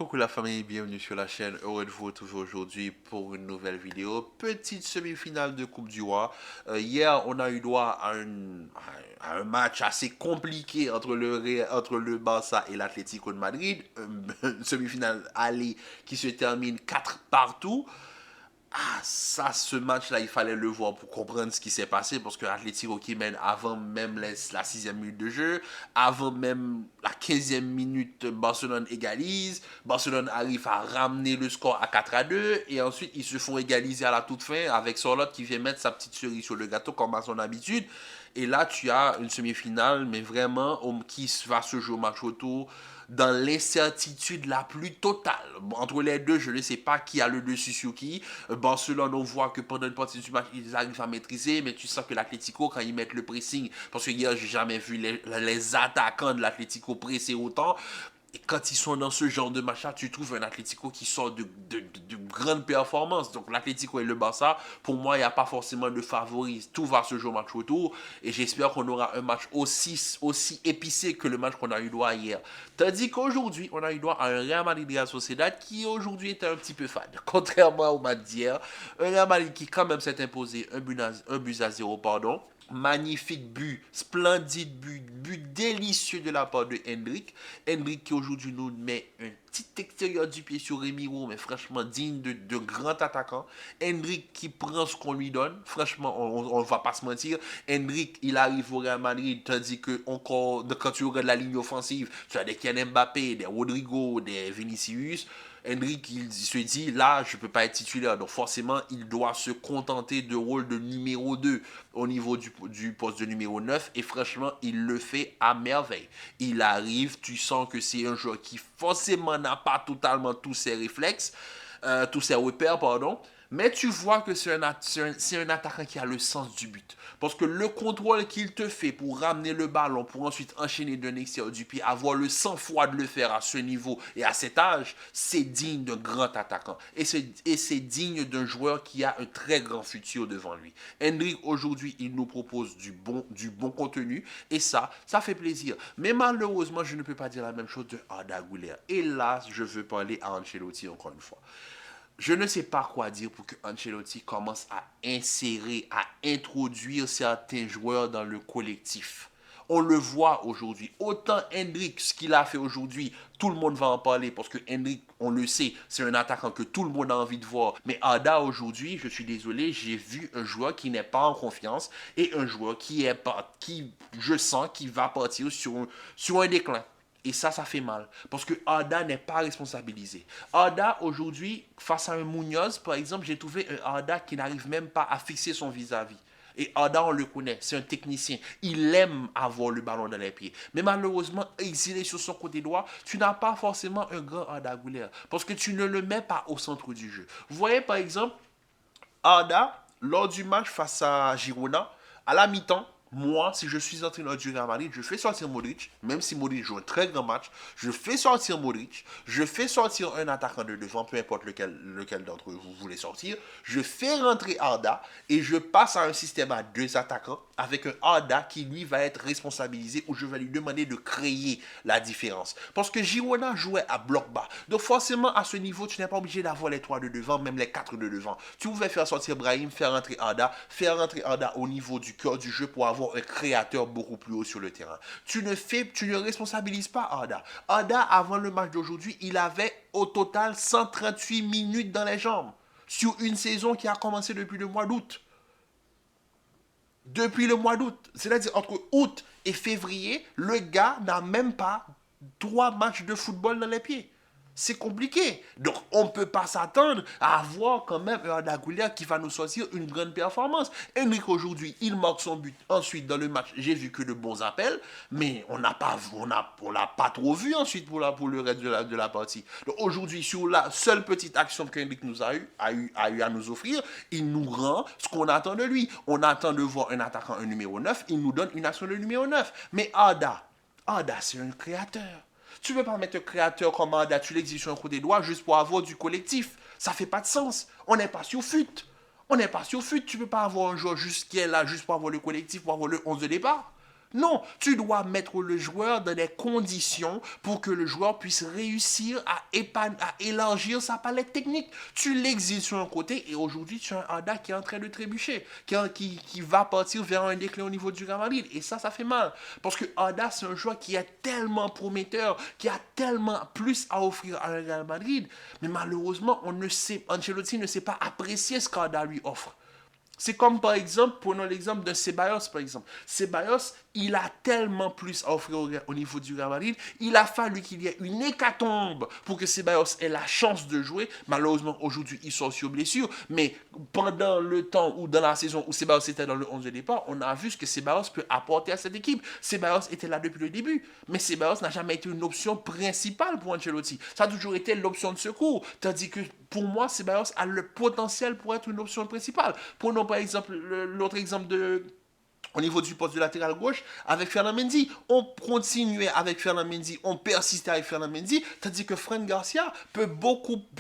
Coucou la famille, bienvenue sur la chaîne. Heureux de vous retrouver aujourd'hui pour une nouvelle vidéo. Petite semi-finale de Coupe du Roi. Hier, on a eu droit à un match assez compliqué entre le Barça et l'Atlético de Madrid. Une semi-finale aller qui se termine 4 partout. Ah, ça, ce match-là, il fallait le voir pour comprendre ce qui s'est passé parce que l'Atlético qui mène avant même la 6e minute de jeu, avant même la 15e minute, Barcelone égalise. Barcelone arrive à ramener le score à 4-2 et ensuite ils se font égaliser à la toute fin avec Sorlotte qui vient mettre sa petite cerise sur le gâteau comme à son habitude. Et là, tu as une semi-finale, mais vraiment, qui va se jouer au match retour dans l'incertitude la plus totale. Entre les deux, je ne sais pas qui a le dessus sur qui. Barcelone, on voit que pendant une partie du match, ils arrivent à maîtriser, mais tu sens que l'Atlético, quand ils mettent le pressing, parce que hier, j'ai jamais vu les attaquants de l'Atlético presser autant. Et quand ils sont dans ce genre de match-là, tu trouves un Atlético qui sort de grandes performances. Donc l'Atlético et le Barça, pour moi, il n'y a pas forcément de favoris. Tout va se jouer au match retour. Et j'espère qu'on aura un match aussi épicé que le match qu'on a eu droit hier. Tandis qu'aujourd'hui, on a eu droit à un Real Madrid-Real Sociedad qui aujourd'hui était un petit peu fade. Contrairement au match d'hier. Un Real Madrid qui quand même s'est imposé un but à zéro, pardon. Magnifique but, splendide but délicieux de la part de Hendrik. Hendrik qui aujourd'hui nous met un petit extérieur du pied sur Remiro, mais franchement digne de grand attaquant. Hendrik qui prend ce qu'on lui donne, franchement, on ne va pas se mentir. Hendrik, il arrive au Real Madrid, tandis que encore, quand tu regardes la ligne offensive, tu as des Kylian Mbappé, des Rodrigo, des Vinicius. Hendrik, il se dit, là, je ne peux pas être titulaire. Donc forcément, il doit se contenter de rôle de numéro 2 au niveau du poste de numéro 9. Et franchement, il le fait à merveille. Il arrive, tu sens que c'est un joueur qui forcément n'a pas totalement tous ses réflexes, tous ses repères, pardon. Mais tu vois que c'est un attaquant qui a le sens du but. Parce que le contrôle qu'il te fait pour ramener le ballon, pour ensuite enchaîner d'un extérieur du pied, avoir le sang-froid de le faire à ce niveau et à cet âge, c'est digne d'un grand attaquant. Et c'est digne d'un joueur qui a un très grand futur devant lui. Hendrik, aujourd'hui, il nous propose du bon contenu. Et ça fait plaisir. Mais malheureusement, je ne peux pas dire la même chose de Arda Güler. Et là, je veux parler à Ancelotti encore une fois. Je ne sais pas quoi dire pour que Ancelotti commence à insérer, à introduire certains joueurs dans le collectif. On le voit aujourd'hui. Autant Hendrik, ce qu'il a fait aujourd'hui, tout le monde va en parler parce que Hendrik, on le sait, c'est un attaquant que tout le monde a envie de voir. Mais Ada, aujourd'hui, je suis désolé, j'ai vu un joueur qui n'est pas en confiance et un joueur qui je sens, qui va partir sur un déclin. Et ça fait mal. Parce que Arda n'est pas responsabilisé. Arda, aujourd'hui, face à un Munoz, par exemple, j'ai trouvé un Arda qui n'arrive même pas à fixer son vis-à-vis. Et Arda, on le connaît, c'est un technicien. Il aime avoir le ballon dans les pieds. Mais malheureusement, exilé sur son côté droit, tu n'as pas forcément un grand Arda Güler. Parce que tu ne le mets pas au centre du jeu. Vous voyez, par exemple, Arda, lors du match face à Girona, à la mi-temps, moi, si je suis entraîneur du Real Madrid, je fais sortir Modric, même si Modric joue un très grand match, je fais sortir Modric, je fais sortir un attaquant de devant, peu importe lequel d'entre eux vous voulez sortir, je fais rentrer Arda et je passe à un système à deux attaquants avec un Arda qui lui va être responsabilisé où je vais lui demander de créer la différence. Parce que Girona jouait à bloc bas. Donc forcément, à ce niveau, tu n'es pas obligé d'avoir les trois de devant, même les quatre de devant. Tu pouvais faire sortir Brahim, faire rentrer Arda au niveau du cœur du jeu pour avoir un créateur beaucoup plus haut sur le terrain. Tu ne responsabilises pas Arda. Arda, avant le match d'aujourd'hui, il avait au total 138 minutes dans les jambes sur une saison qui a commencé depuis le mois d'août. Depuis le mois d'août. C'est-à-dire entre août et février, le gars n'a même pas 3 matchs de football dans les pieds. C'est compliqué. Donc, on ne peut pas s'attendre à avoir quand même un Arda Güler qui va nous sortir une grande performance. Henrik, aujourd'hui, il marque son but. Ensuite, dans le match, j'ai vu que de bons appels, mais on n'a pas, l'a pas trop vu ensuite pour le reste de la partie. Donc, aujourd'hui, sur la seule petite action qu'Henrik nous a eu à nous offrir, il nous rend ce qu'on attend de lui. On attend de voir un attaquant, un numéro 9, il nous donne une action de numéro 9. Mais Arda, c'est un créateur. Tu ne peux pas mettre un créateur comme Arda, tu l'exiges sur un côté droit juste pour avoir du collectif. Ça ne fait pas de sens. On n'est pas sur FUT. On n'est pas sur FUT. Tu ne peux pas avoir un joueur juste qui est là juste pour avoir le collectif, pour avoir le 11 de départ. Non, tu dois mettre le joueur dans des conditions pour que le joueur puisse réussir à élargir sa palette technique. Tu l'exiles sur un côté et aujourd'hui tu as un Arda qui est en train de trébucher, qui va partir vers un déclin au niveau du Real Madrid. Et ça fait mal. Parce que Arda, c'est un joueur qui est tellement prometteur, qui a tellement plus à offrir à Real Madrid. Mais malheureusement, Ancelotti ne sait pas apprécier ce qu'Arda lui offre. C'est comme par exemple, prenons l'exemple de Ceballos par exemple. Ceballos, il a tellement plus à offrir au niveau du Real Madrid. Il a fallu qu'il y ait une hécatombe pour que Ceballos ait la chance de jouer. Malheureusement, aujourd'hui, il sort sur blessure. Mais pendant le temps ou dans la saison où Ceballos était dans le 11 de départ, on a vu ce que Ceballos peut apporter à cette équipe. Ceballos était là depuis le début. Mais Ceballos n'a jamais été une option principale pour Ancelotti. Ça a toujours été l'option de secours. Tandis que pour moi, Ceballos a le potentiel pour être une option principale. Prenons par exemple l'autre exemple au niveau du poste de latéral gauche, avec Ferland Mendy. On continuait avec Ferland Mendy, on persistait avec Ferland Mendy, tandis que Fran Garcia peut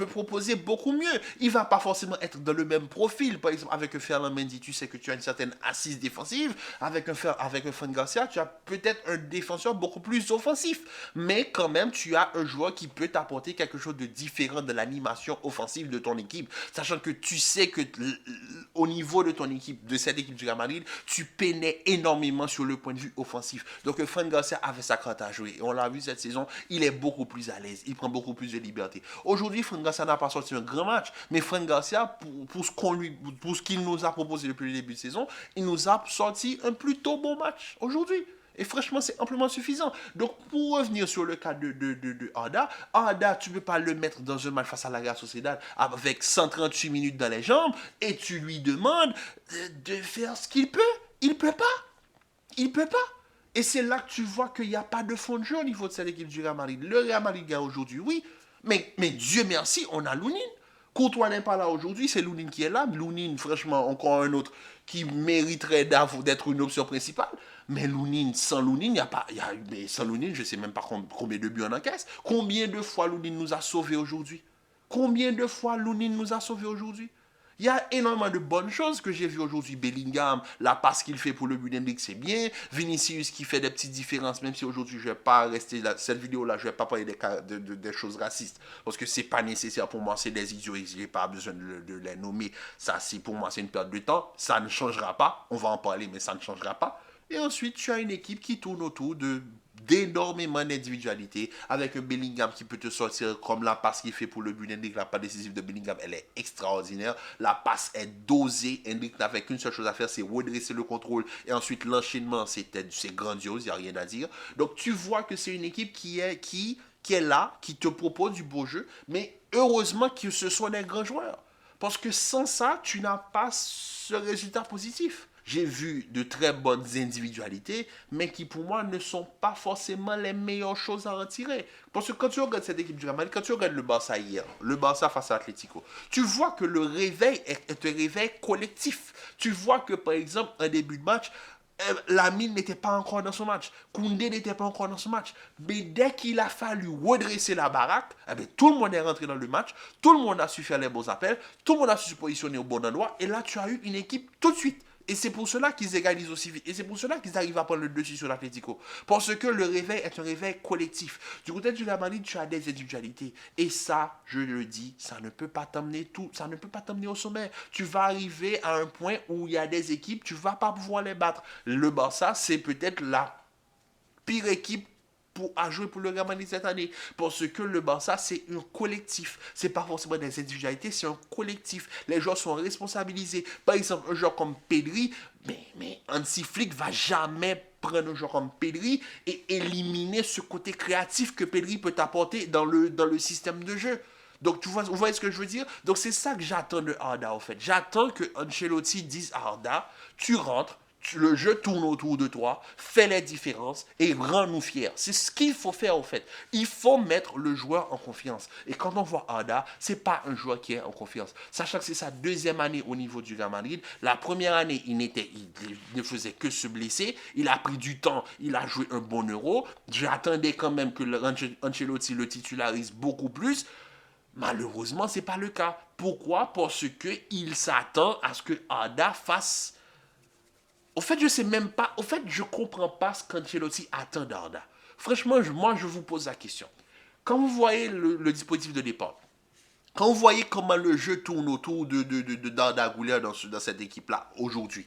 proposer beaucoup mieux. Il ne va pas forcément être dans le même profil. Par exemple, avec Ferland Mendy, tu sais que tu as une certaine assise défensive. Avec un Fran Garcia, tu as peut-être un défenseur beaucoup plus offensif. Mais quand même, tu as un joueur qui peut t'apporter quelque chose de différent de l'animation offensive de ton équipe. Sachant que tu sais que au niveau de ton équipe, de cette équipe du Real Madrid, tu pénètres énormément sur le point de vue offensif. Donc Fran Garcia avait sa carte à jouer. Et on l'a vu cette saison, il est beaucoup plus à l'aise. Il prend beaucoup plus de liberté. Aujourd'hui, Fran Garcia n'a pas sorti un grand match, mais Fran Garcia, pour ce qu'il nous a proposé depuis le début de saison, il nous a sorti un plutôt bon match aujourd'hui. Et franchement, c'est amplement suffisant. Donc, pour revenir sur le cas de Arda, tu ne peux pas le mettre dans un match face à la Real Sociedad avec 138 minutes dans les jambes et tu lui demandes de faire ce qu'il peut. Il ne peut pas. Il ne peut pas. Et c'est là que tu vois qu'il n'y a pas de fond de jeu au niveau de cette équipe du Real Madrid. Le Real Madrid gagne aujourd'hui, oui. Mais Dieu merci, on a Lounine. Courtois n'est pas là aujourd'hui, c'est Lounine qui est là. Lounine, franchement, encore un autre qui mériterait d'être une option principale. Mais Lounine, sans Lounine, il n'y a pas. Mais sans Lounine, je ne sais même pas combien de buts on encaisse. Combien de fois Lounine nous a sauvés aujourd'hui? Combien de fois Lounine nous a sauvés aujourd'hui? Il y a énormément de bonnes choses que j'ai vues aujourd'hui. Bellingham, la passe qu'il fait pour le but d'Hendrick, c'est bien. Vinicius qui fait des petites différences, même si aujourd'hui je ne vais pas rester là, cette vidéo-là, je ne vais pas parler des choses racistes. Parce que ce n'est pas nécessaire pour moi, c'est des idiots, je n'ai pas besoin de les nommer. Ça, pour moi, c'est une perte de temps. Ça ne changera pas. On va en parler, mais ça ne changera pas. Et ensuite, tu as une équipe qui tourne autour d'énormément d'individualité, avec un Bellingham qui peut te sortir comme la passe qu'il fait pour le but d'Hendrick. La passe décisive de Bellingham, elle est extraordinaire. La passe est dosée. Hendrick n'avait qu'une seule chose à faire, c'est redresser le contrôle. Et ensuite, l'enchaînement, c'est grandiose, il n'y a rien à dire. Donc, tu vois que c'est une équipe qui est là, qui te propose du beau jeu, mais heureusement que ce soit des grands joueurs. Parce que sans ça, tu n'as pas ce résultat positif. J'ai vu de très bonnes individualités, mais qui pour moi ne sont pas forcément les meilleures choses à en tirer. Parce que quand tu regardes cette équipe du Real Madrid, quand tu regardes le Barça hier, le Barça face à Atlético, tu vois que le réveil est un réveil collectif. Tu vois que par exemple, en début de match, Lamine n'était pas encore dans son match. Koundé n'était pas encore dans son match. Mais dès qu'il a fallu redresser la baraque, tout le monde est rentré dans le match. Tout le monde a su faire les bons appels. Tout le monde a su se positionner au bon endroit. Et là, tu as eu une équipe tout de suite. Et c'est pour cela qu'ils égalisent aussi vite. Et c'est pour cela qu'ils arrivent à prendre le dessus sur l'Atlético. Parce que le réveil est un réveil collectif. Du côté du Real Madrid, tu as des individualités. Et ça, je le dis, ça ne peut pas t'emmener ça ne peut pas t'emmener au sommet. Tu vas arriver à un point où il y a des équipes, tu ne vas pas pouvoir les battre. Le Barça, c'est peut-être la pire équipe à jouer pour le Real Madrid cette année. Parce que le Barça, c'est un collectif. C'est pas forcément des individualités, c'est un collectif. Les joueurs sont responsabilisés. Par exemple, un joueur comme Pedri, mais Hansi Flick va jamais prendre un joueur comme Pedri et éliminer ce côté créatif que Pedri peut apporter dans le système de jeu. Donc, vous voyez ce que je veux dire? Donc, c'est ça que j'attends de Arda, en fait. J'attends que Ancelotti dise à Arda, tu rentres, le jeu tourne autour de toi, fais les différences et rends-nous fiers. C'est ce qu'il faut faire en fait. Il faut mettre le joueur en confiance. Et quand on voit Arda, c'est pas un joueur qui est en confiance. Sachant que c'est sa deuxième année au niveau du Real Madrid. La première année, il ne faisait que se blesser. Il a pris du temps, il a joué un bon Euro. J'attendais quand même que Ancelotti le titularise beaucoup plus. Malheureusement, ce n'est pas le cas. Pourquoi? Parce qu'il s'attend à ce que Arda fasse Au fait, je sais même pas. Au fait, je comprends pas ce qu'Ancelotti attend d'Arda. Franchement, moi, je vous pose la question. Quand vous voyez le dispositif de départ, quand vous voyez comment le jeu tourne autour d'Arda Güler dans cette équipe-là aujourd'hui,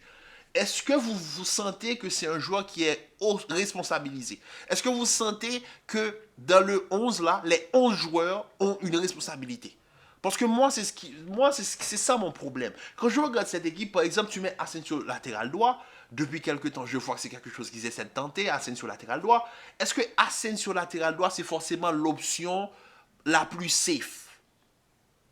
est-ce que vous sentez que c'est un joueur qui est responsabilisé? Est-ce que vous sentez que dans le 11 là, les 11 joueurs ont une responsabilité? Parce que c'est ça mon problème. Quand je regarde cette équipe, par exemple, tu mets Asensio latéral droit. Depuis quelques temps, je vois que c'est quelque chose qu'ils essaient de tenter, Asensio latéral droit. Est-ce que Asensio latéral droit, c'est forcément l'option la plus safe?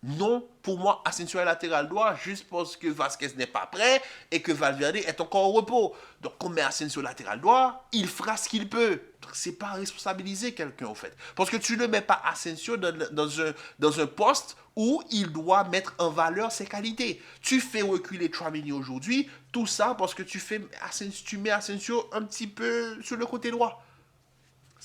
Non, pour moi, Asensio est latéral droit juste parce que Vasquez n'est pas prêt et que Valverde est encore au repos. Donc, on met Asensio latéral droit, il fera ce qu'il peut. C'est pas responsabiliser quelqu'un, en fait. Parce que tu ne mets pas Asensio dans un poste où il doit mettre en valeur ses qualités. Tu fais reculer Tchouaméni aujourd'hui, tout ça parce que tu mets Asensio un petit peu sur le côté droit.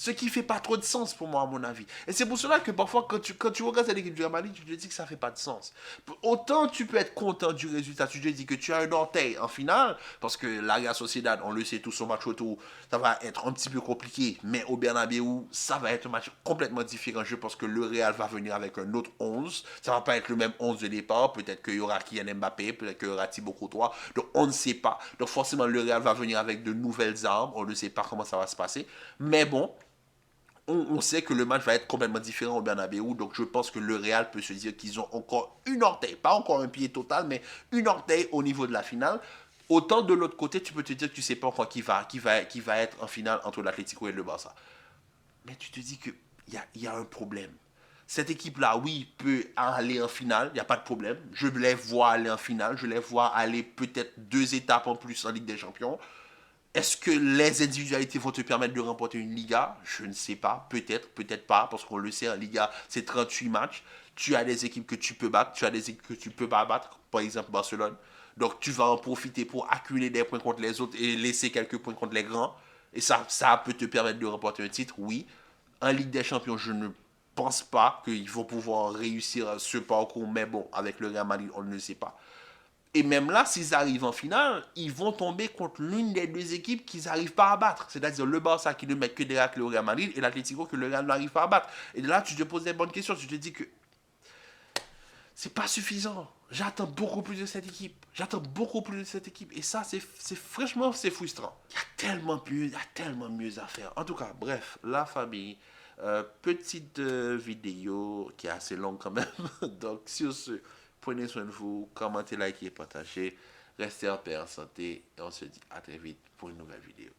Ce qui fait pas trop de sens pour moi, à mon avis. Et c'est pour cela que parfois, quand tu regardes cette équipe du Real Madrid, tu te dis que ça fait pas de sens. Autant tu peux être content du résultat, tu te dis que tu as un orteil en finale, parce que la Real Sociedad, on le sait, tout son match retour, ça va être un petit peu compliqué, mais au Bernabeu, ça va être un match complètement différent. Je pense que le Real va venir avec un autre 11. Ça va pas être le même 11 de départ. Peut-être qu'il y aura Kylian Mbappé, peut-être qu'il y aura Thibaut Courtois. Donc on ne sait pas. Donc forcément, le Real va venir avec de nouvelles armes. On ne sait pas comment ça va se passer. Mais bon, on sait que le match va être complètement différent au Bernabeu, donc je pense que le Real peut se dire qu'ils ont encore une orteil, pas encore un pied total, mais une orteil au niveau de la finale. Autant de l'autre côté, tu peux te dire que tu ne sais pas encore qui va être en finale entre l'Atlético et le Barça. Mais tu te dis qu'il y a un problème. Cette équipe-là, oui, peut aller en finale, il n'y a pas de problème. Je les vois aller en finale, je les vois aller peut-être 2 étapes en plus en Ligue des Champions. Est-ce que les individualités vont te permettre de remporter une Liga? Je ne sais pas. Peut-être, peut-être pas, parce qu'on le sait, en Liga, c'est 38 matchs. Tu as des équipes que tu peux battre, tu as des équipes que tu peux pas battre, par exemple Barcelone. Donc tu vas en profiter pour accumuler des points contre les autres et laisser quelques points contre les grands. Et ça peut te permettre de remporter un titre, oui. En Ligue des Champions, je ne pense pas qu'ils vont pouvoir réussir ce parcours, mais bon, avec le Real Madrid, on ne le sait pas. Et même là, s'ils arrivent en finale, ils vont tomber contre l'une des deux équipes qu'ils n'arrivent pas à battre. C'est-à-dire le Barça qui ne met que des racles au Real Madrid et l'Atlético que le Real n'arrive pas à battre. Et là, tu te poses des bonnes questions. Tu te dis que c'est pas suffisant. J'attends beaucoup plus de cette équipe. J'attends beaucoup plus de cette équipe. Et ça, franchement, c'est frustrant. Il y a tellement mieux à faire. En tout cas, bref, la famille. Petite vidéo qui est assez longue quand même. Donc, sur ce, prenez soin de vous, commentez, likez, partagez. Restez en paix, en santé. Et on se dit à très vite pour une nouvelle vidéo.